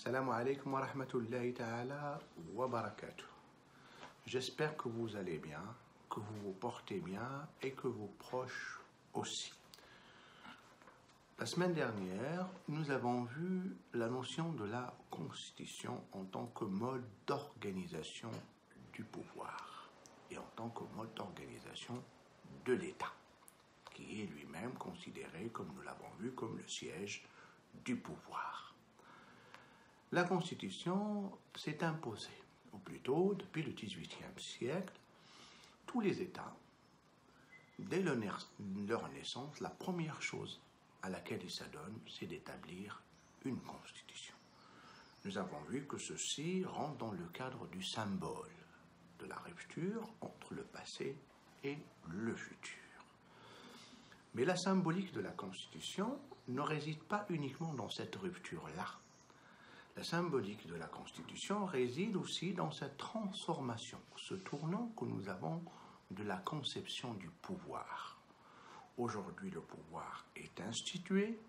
Salam alaikum wa rahmatullahi ta'ala wa barakatuh. J'espère que vous allez bien, que vous vous portez bien et que vos proches aussi. La semaine dernière, nous avons vu la notion de la Constitution en tant que mode d'organisation du pouvoir et en tant que mode d'organisation de l'État, qui est lui-même considéré, comme nous l'avons vu, comme le siège du pouvoir. La Constitution s'est imposée, ou plutôt depuis le XVIIIe siècle, tous les États, dès leur naissance, la première chose à laquelle ils s'adonnent, c'est d'établir une Constitution. Nous avons vu que ceci rentre dans le cadre du symbole de la rupture entre le passé et le futur. Mais la symbolique de la Constitution ne réside pas uniquement dans cette rupture-là. La symbolique de la Constitution réside aussi dans cette transformation, ce tournant que nous avons de la conception du pouvoir. Aujourd'hui, le pouvoir est institué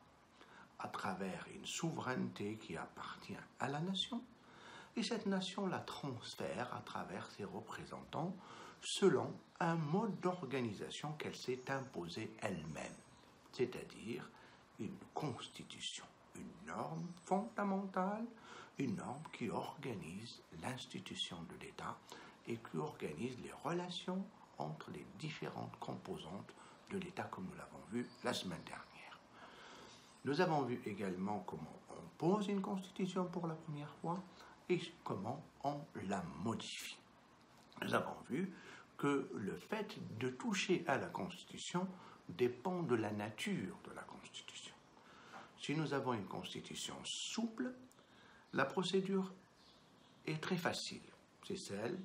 à travers une souveraineté qui appartient à la nation, et cette nation la transfère à travers ses représentants selon un mode d'organisation qu'elle s'est imposé elle-même, c'est-à-dire une constitution. Une norme fondamentale, une norme qui organise l'institution de l'État et qui organise les relations entre les différentes composantes de l'État, comme nous l'avons vu la semaine dernière. Nous avons vu également comment on pose une constitution pour la première fois et comment on la modifie. Nous avons vu que le fait de toucher à la constitution dépend de la nature de la constitution. Si nous avons une constitution souple, la procédure est très facile. C'est celle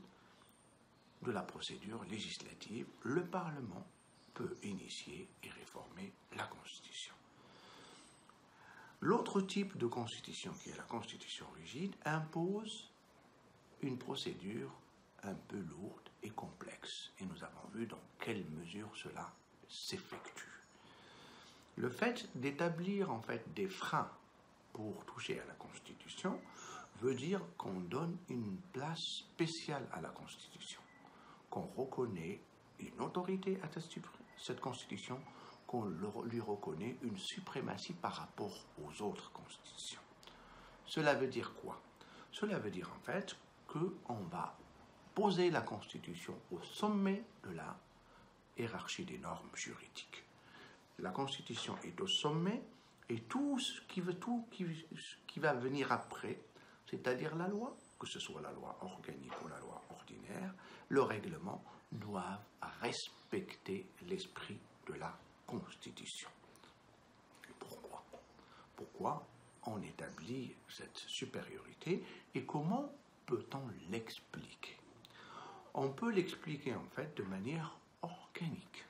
de la procédure législative. Le Parlement peut initier et réformer la Constitution. L'autre type de constitution, qui est la constitution rigide, impose une procédure un peu lourde et complexe. Et nous avons vu dans quelle mesure cela s'effectue. Le fait d'établir en fait des freins pour toucher à la Constitution veut dire qu'on donne une place spéciale à la Constitution, qu'on reconnaît une autorité à cette Constitution, qu'on lui reconnaît une suprématie par rapport aux autres constitutions. Cela veut dire quoi? Cela veut dire en fait qu'on va poser la Constitution au sommet de la hiérarchie des normes juridiques. La Constitution est au sommet et tout ce qui va venir après, c'est-à-dire la loi, que ce soit la loi organique ou la loi ordinaire, le règlement, doivent respecter l'esprit de la Constitution. Pourquoi? Pourquoi on établit cette supériorité et comment peut-on l'expliquer? On peut l'expliquer en fait de manière organique.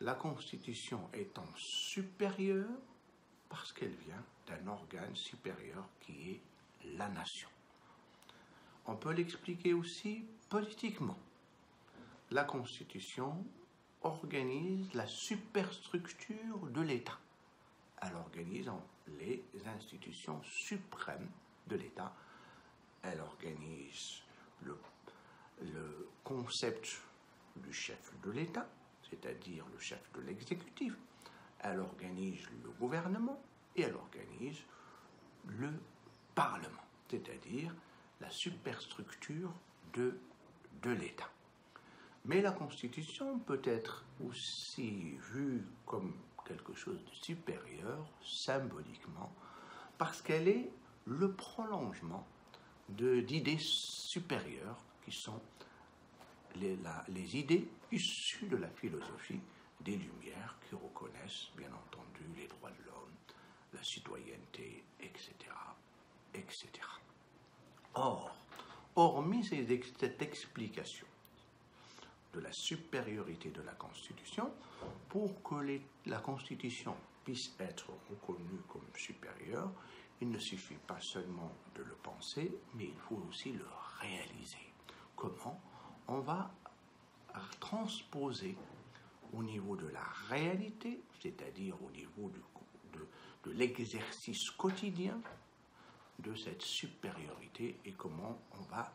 La Constitution étant supérieure parce qu'elle vient d'un organe supérieur qui est la nation. On peut l'expliquer aussi politiquement. La Constitution organise la superstructure de l'État. Elle organise les institutions suprêmes de l'État. Elle organise le concept du chef de l'État, c'est-à-dire le chef de l'exécutif. Elle organise le gouvernement et elle organise le Parlement, c'est-à-dire la superstructure de l'État. Mais la Constitution peut être aussi vue comme quelque chose de supérieur, symboliquement, parce qu'elle est le prolongement d'idées supérieures qui sont les idées issues de la philosophie des Lumières qui reconnaissent, bien entendu, les droits de l'homme, la citoyenneté, etc., etc. Or, hormis cette explication de la supériorité de la Constitution, pour que la Constitution puisse être reconnue comme supérieure, il ne suffit pas seulement de le penser, mais il faut aussi le réaliser. Comment? On va transposer au niveau de la réalité, c'est-à-dire au niveau de l'exercice quotidien de cette supériorité et comment on va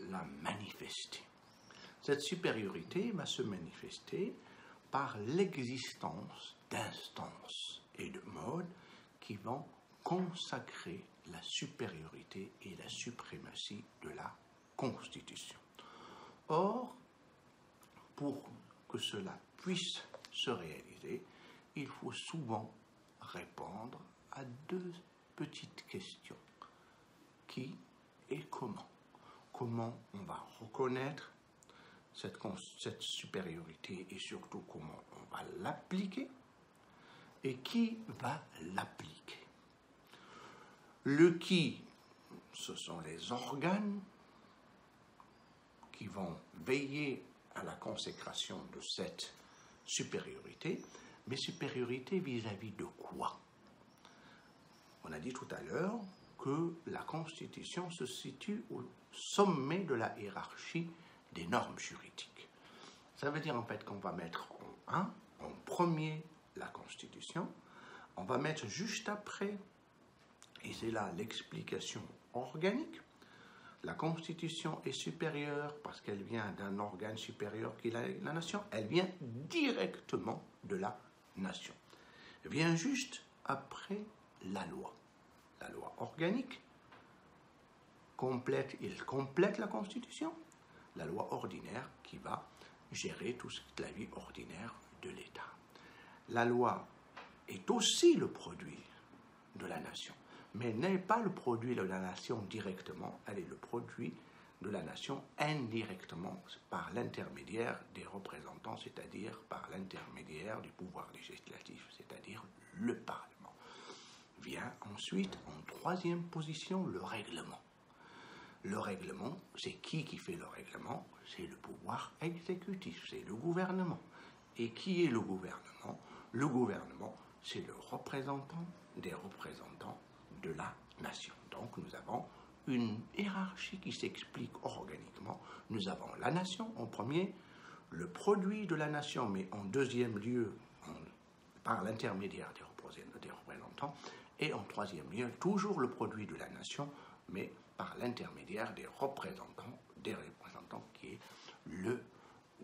la manifester. Cette supériorité va se manifester par l'existence d'instances et de modes qui vont consacrer la supériorité et la suprématie de la Constitution. Or, pour que cela puisse se réaliser, il faut souvent répondre à deux petites questions. Qui et comment? Comment on va reconnaître cette supériorité et surtout comment on va l'appliquer? Et qui va l'appliquer? Le qui, ce sont les organes qui vont veiller à la consécration de cette supériorité, mais supériorité vis-à-vis de quoi? On a dit tout à l'heure que la Constitution se situe au sommet de la hiérarchie des normes juridiques. Ça veut dire en fait qu'on va mettre en premier la Constitution, on va mettre juste après, et c'est là l'explication organique, la Constitution est supérieure parce qu'elle vient d'un organe supérieur qui est la nation, elle vient directement de la nation. Elle vient juste après la loi. La loi organique complète la Constitution, la loi ordinaire qui va gérer toute la vie ordinaire de l'État. La loi est aussi le produit de la nation, mais n'est pas le produit de la nation directement, elle est le produit de la nation indirectement par l'intermédiaire des représentants, c'est-à-dire par l'intermédiaire du pouvoir législatif, c'est-à-dire le Parlement. Vient ensuite en troisième position le règlement. Le règlement, c'est qui fait le règlement? C'est le pouvoir exécutif, c'est le gouvernement. Et qui est le gouvernement? Le gouvernement, c'est le représentant des représentants de la nation. Donc nous avons une hiérarchie qui s'explique organiquement. Nous avons la nation en premier, le produit de la nation, mais en deuxième lieu, par l'intermédiaire des représentants, et en troisième lieu, toujours le produit de la nation, mais par l'intermédiaire des représentants qui est le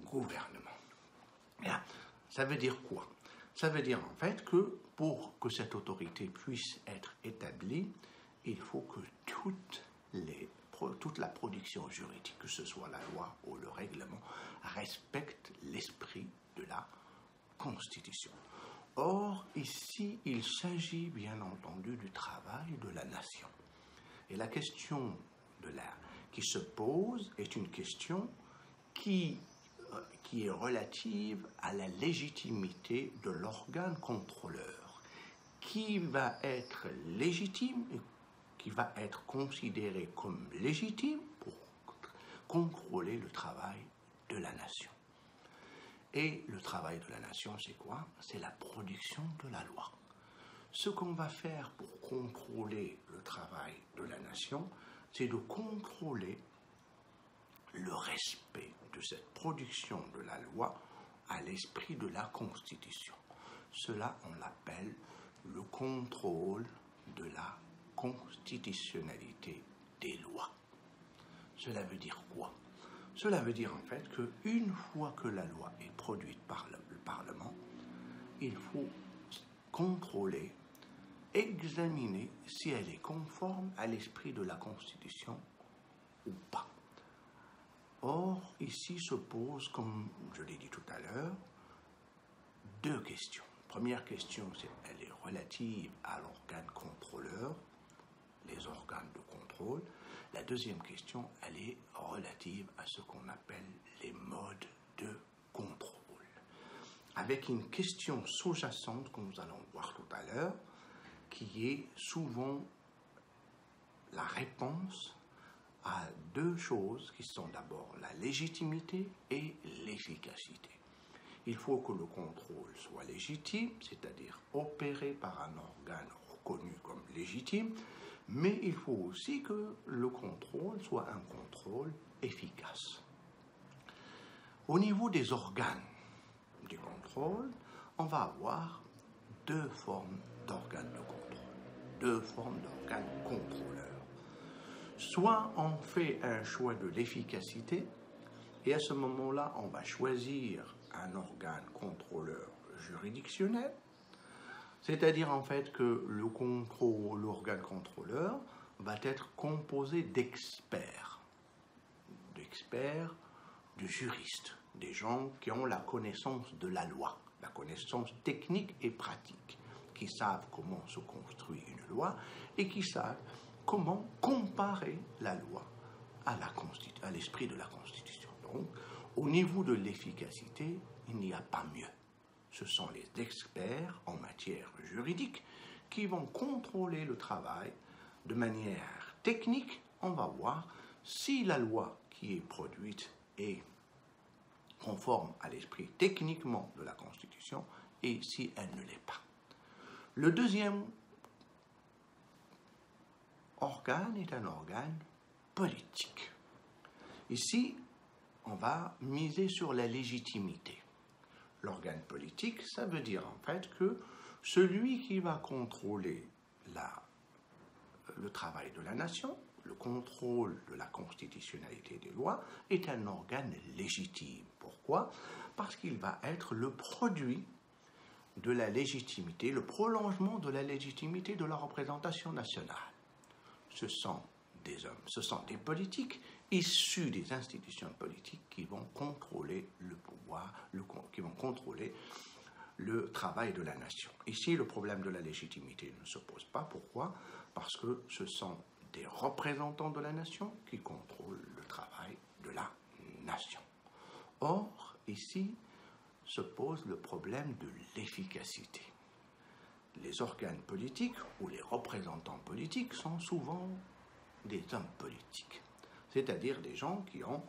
gouvernement. Et là, ça veut dire quoi? Ça veut dire en fait que pour que cette autorité puisse être établie, il faut que toute la production juridique, que ce soit la loi ou le règlement, respecte l'esprit de la Constitution. Or, ici, il s'agit bien entendu du travail de la nation. Et la question qui se pose est une question qui est relative à la légitimité de l'organe contrôleur. Qui va être légitime, qui va être considéré comme légitime pour contrôler le travail de la nation. Et le travail de la nation, c'est quoi? C'est la production de la loi. Ce qu'on va faire pour contrôler le travail de la nation, c'est de contrôler le respect de cette production de la loi à l'esprit de la Constitution. Cela, on l'appelle le contrôle de la constitutionnalité des lois. Cela veut dire quoi? Cela veut dire en fait qu'une fois que la loi est produite par le Parlement, il faut contrôler, examiner si elle est conforme à l'esprit de la Constitution ou pas. Or, ici se posent, comme je l'ai dit tout à l'heure, deux questions. Première question, elle est relative à l'organe contrôleur, les organes de contrôle. La deuxième question, elle est relative à ce qu'on appelle les modes de contrôle. Avec une question sous-jacente que nous allons voir tout à l'heure, qui est souvent la réponse à deux choses qui sont d'abord la légitimité et l'efficacité. Il faut que le contrôle soit légitime, c'est-à-dire opéré par un organe reconnu comme légitime, mais il faut aussi que le contrôle soit un contrôle efficace. Au niveau des organes du contrôle, on va avoir deux formes d'organes de contrôle. deux formes d'organes contrôleurs. Soit on fait un choix de l'efficacité, et à ce moment-là, on va choisir un organe contrôleur juridictionnel, c'est-à-dire en fait que l'organe contrôleur va être composé d'experts, de juristes, des gens qui ont la connaissance de la loi, la connaissance technique et pratique, qui savent comment se construit une loi et qui savent comment comparer la loi à l'esprit de la Constitution. Donc, au niveau de l'efficacité, il n'y a pas mieux. Ce sont les experts en matière juridique qui vont contrôler le travail de manière technique. On va voir si la loi qui est produite est conforme à l'esprit techniquement de la Constitution et si elle ne l'est pas. Le deuxième organe est un organe politique. Ici, on va miser sur la légitimité. L'organe politique, ça veut dire en fait que celui qui va contrôler le travail de la nation, le contrôle de la constitutionnalité des lois, est un organe légitime. Pourquoi? Parce qu'il va être le produit de la légitimité, le prolongement de la légitimité de la représentation nationale. Ce sont des hommes, ce sont des politiques issus des institutions politiques qui vont contrôler le pouvoir, qui vont contrôler le travail de la nation. Ici, le problème de la légitimité ne se pose pas. Pourquoi? Parce que ce sont des représentants de la nation qui contrôlent le travail de la nation. Or, ici, se pose le problème de l'efficacité. Les organes politiques ou les représentants politiques sont souvent des hommes politiques, c'est-à-dire des gens qui ont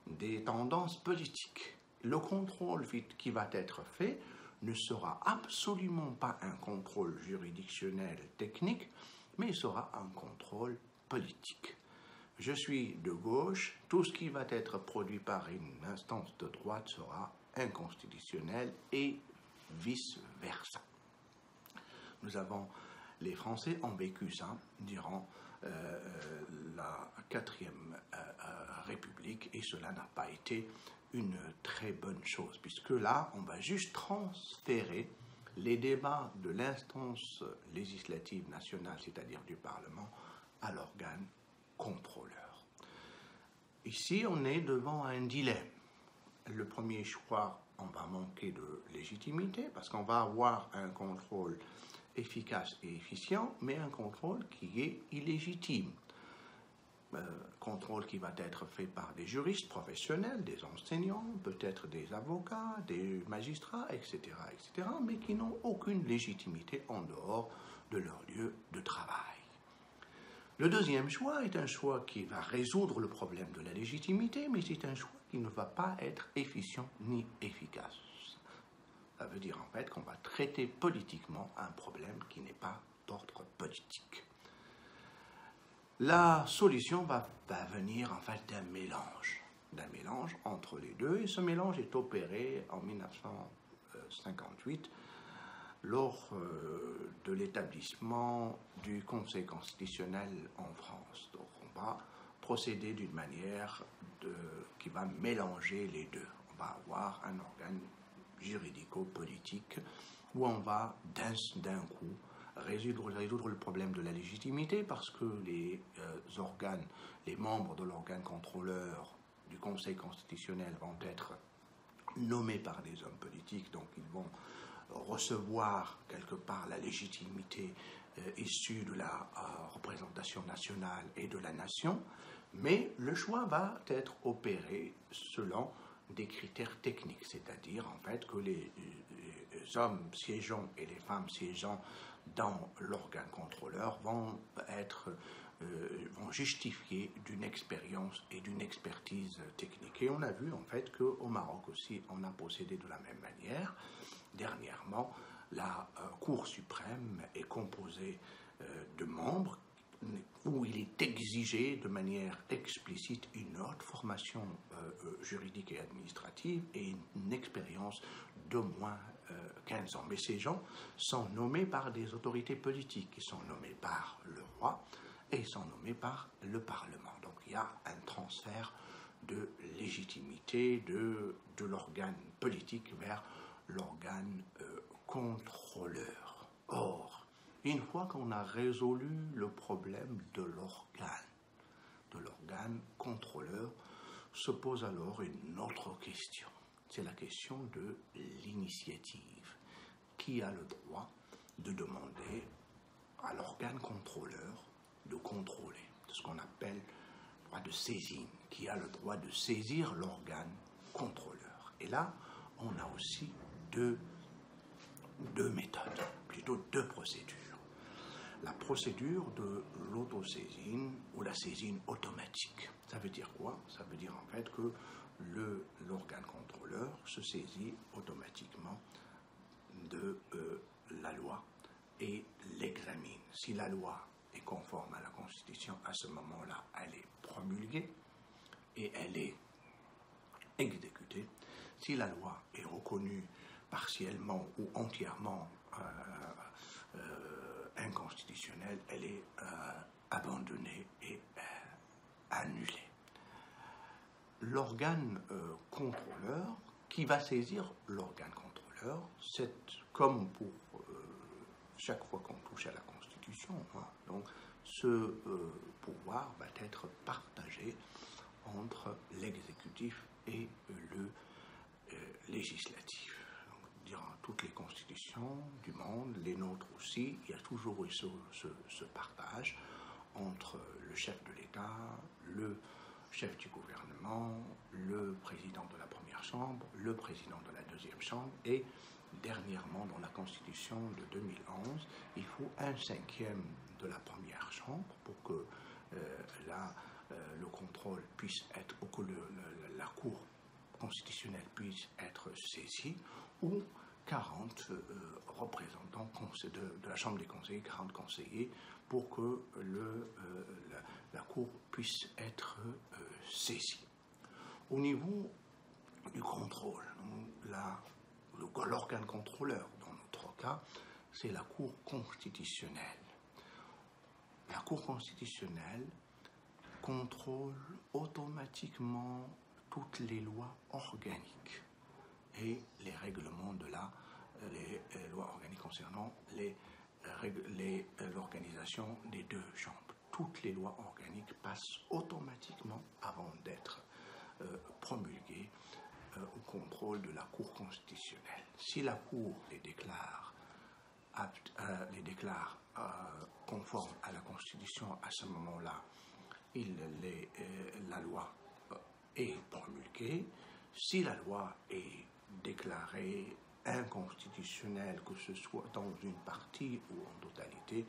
des tendances politiques. Le contrôle qui va être fait ne sera absolument pas un contrôle juridictionnel technique, mais sera un contrôle politique. Je suis de gauche, tout ce qui va être produit par une instance de droite sera inconstitutionnel et vice-versa. Les Français ont vécu ça durant la 4e République et cela n'a pas été une très bonne chose puisque là, on va juste transférer les débats de l'instance législative nationale, c'est-à-dire du Parlement, à l'organe contrôleur. Ici, on est devant un dilemme. Le premier choix, on va manquer de légitimité parce qu'on va avoir un contrôle efficace et efficient, mais un contrôle qui est illégitime. Contrôle qui va être fait par des juristes professionnels, des enseignants, peut-être des avocats, des magistrats, etc., mais qui n'ont aucune légitimité en dehors de leur lieu de travail. Le deuxième choix est un choix qui va résoudre le problème de la légitimité, mais c'est un choix qui ne va pas être efficient ni efficace. Ça veut dire en fait qu'on va traiter politiquement un problème qui n'est pas d'ordre politique. La solution va venir en fait d'un mélange entre les deux, et ce mélange est opéré en 1958 lors de l'établissement du Conseil constitutionnel en France. Donc on va procéder d'une manière qui va mélanger les deux. On va avoir un organe juridico-politique où on va d'un coup résoudre le problème de la légitimité parce que les membres de l'organe contrôleur du Conseil constitutionnel vont être nommés par des hommes politiques, donc ils vont recevoir quelque part la légitimité issue de la représentation nationale et de la nation, mais le choix va être opéré selon des critères techniques, c'est-à-dire en fait que les hommes siégeant et les femmes siégeant dans l'organe contrôleur vont justifier d'une expérience et d'une expertise technique. Et on a vu en fait qu'au Maroc aussi, on a procédé de la même manière. Dernièrement, la Cour suprême est composée de membres où il est exigé de manière explicite une haute formation juridique et administrative et une expérience de moins 15 ans. Mais ces gens sont nommés par des autorités politiques, qui sont nommés par le roi et sont nommés par le Parlement. Donc il y a un transfert de légitimité de l'organe politique vers l'organe contrôleur. Or, une fois qu'on a résolu le problème de l'organe contrôleur, se pose alors une autre question. C'est la question de l'initiative. Qui a le droit de demander à l'organe contrôleur de contrôler? C'est ce qu'on appelle le droit de saisine. Qui a le droit de saisir l'organe contrôleur? Et là, on a aussi deux méthodes, plutôt deux procédures. La procédure de l'autosaisine ou la saisine automatique. Ça veut dire quoi? Ça veut dire en fait que l'organe contrôleur se saisit automatiquement de la loi et l'examine. Si la loi est conforme à la Constitution, à ce moment-là, elle est promulguée et elle est exécutée. Si la loi est reconnue partiellement ou entièrement inconstitutionnelle, elle est abandonnée et annulée. L'organe contrôleur, qui va saisir l'organe contrôleur, c'est comme pour chaque fois qu'on touche à la Constitution, hein, donc ce pouvoir va être partagé entre l'exécutif et le législatif. Donc, dans toutes les constitutions du monde, les nôtres aussi, il y a toujours eu ce partage entre le chef de l'État, le chef du gouvernement, le président de la première chambre, le président de la deuxième chambre, et dernièrement dans la Constitution de 2011, il faut 1/5 de la première chambre pour que le contrôle puisse être, ou que la Cour constitutionnelle puisse être saisie, ou 40 représentants de la Chambre des conseillers, 40 conseillers, pour que la Cour puisse être saisie. Au niveau du contrôle, l'organe contrôleur, dans notre cas, c'est la Cour constitutionnelle. La Cour constitutionnelle contrôle automatiquement toutes les lois organiques et les règlements les lois organiques concernant l'organisation des deux chambres. Toutes les lois organiques passent automatiquement, avant d'être promulguées, au contrôle de la Cour constitutionnelle. Si la Cour les déclare conformes à la Constitution, à ce moment-là, la loi est promulguée. Si la loi est déclarée inconstitutionnelle, que ce soit dans une partie ou en totalité,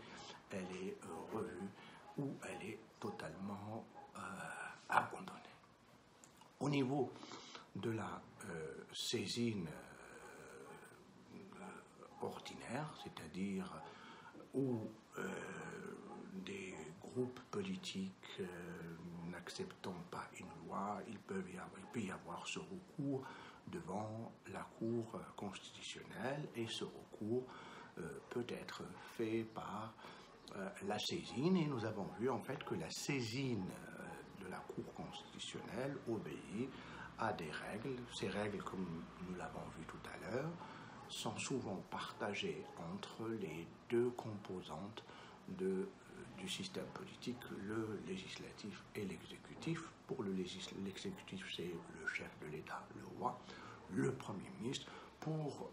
elle est revue ou elle est totalement abandonnée. Au niveau de la saisine ordinaire, c'est-à-dire où des groupes politiques n'acceptant pas une loi, il peut y avoir ce recours devant la Cour constitutionnelle, et ce recours peut être fait par la saisine, et nous avons vu en fait que la saisine de la Cour constitutionnelle obéit à des règles. Ces règles, comme nous l'avons vu tout à l'heure, sont souvent partagées entre les deux composantes du système politique, le législatif et l'exécutif. Pour l'exécutif, c'est le chef de l'État, le roi, le Premier ministre. Pour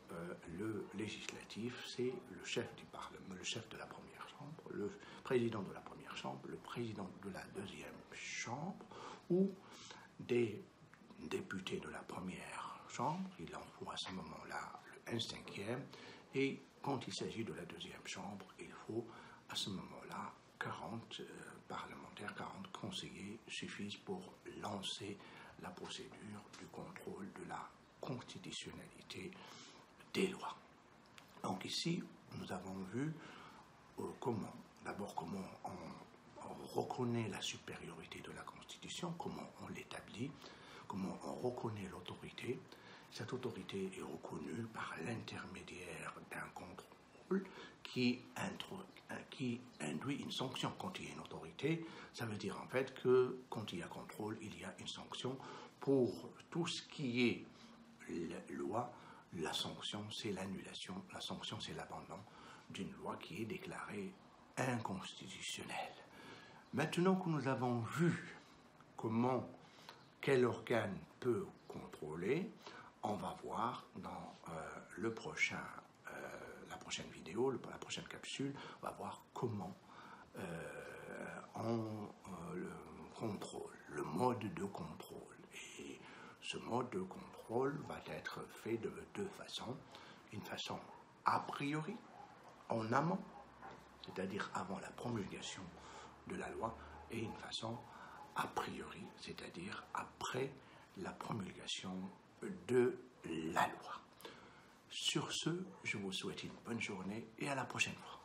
le législatif, c'est le chef du Parlement, le chef de la première chambre, le président de la première chambre, le président de la deuxième chambre, ou des députés de la première chambre. Il en faut à ce moment-là le 1/5, et quand il s'agit de la deuxième chambre, il faut à ce moment-là 40 parlementaires, 40 conseillers suffisent pour lancer la procédure du contrôle de la constitutionnalité des lois. Donc ici, nous avons vu comment on reconnaît la supériorité de la Constitution, comment on l'établit, comment on reconnaît l'autorité, cette autorité est reconnue par l'intermédiaire d'un contrôle qui induit une sanction. Quand il y a une autorité, ça veut dire en fait que quand il y a contrôle, il y a une sanction. Pour tout ce qui est loi, la sanction, c'est l'annulation. La sanction, c'est l'abandon d'une loi qui est déclarée inconstitutionnelle. Maintenant que nous avons vu quel organe peut contrôler, on va voir dans la prochaine vidéo, la prochaine capsule, on va voir comment le contrôle, le mode de contrôle. Et ce mode de contrôle va être fait de deux façons. Une façon a priori, en amont, c'est-à-dire avant la promulgation de la loi, et une façon a priori, c'est-à-dire après la promulgation de la loi. Sur ce, je vous souhaite une bonne journée et à la prochaine fois.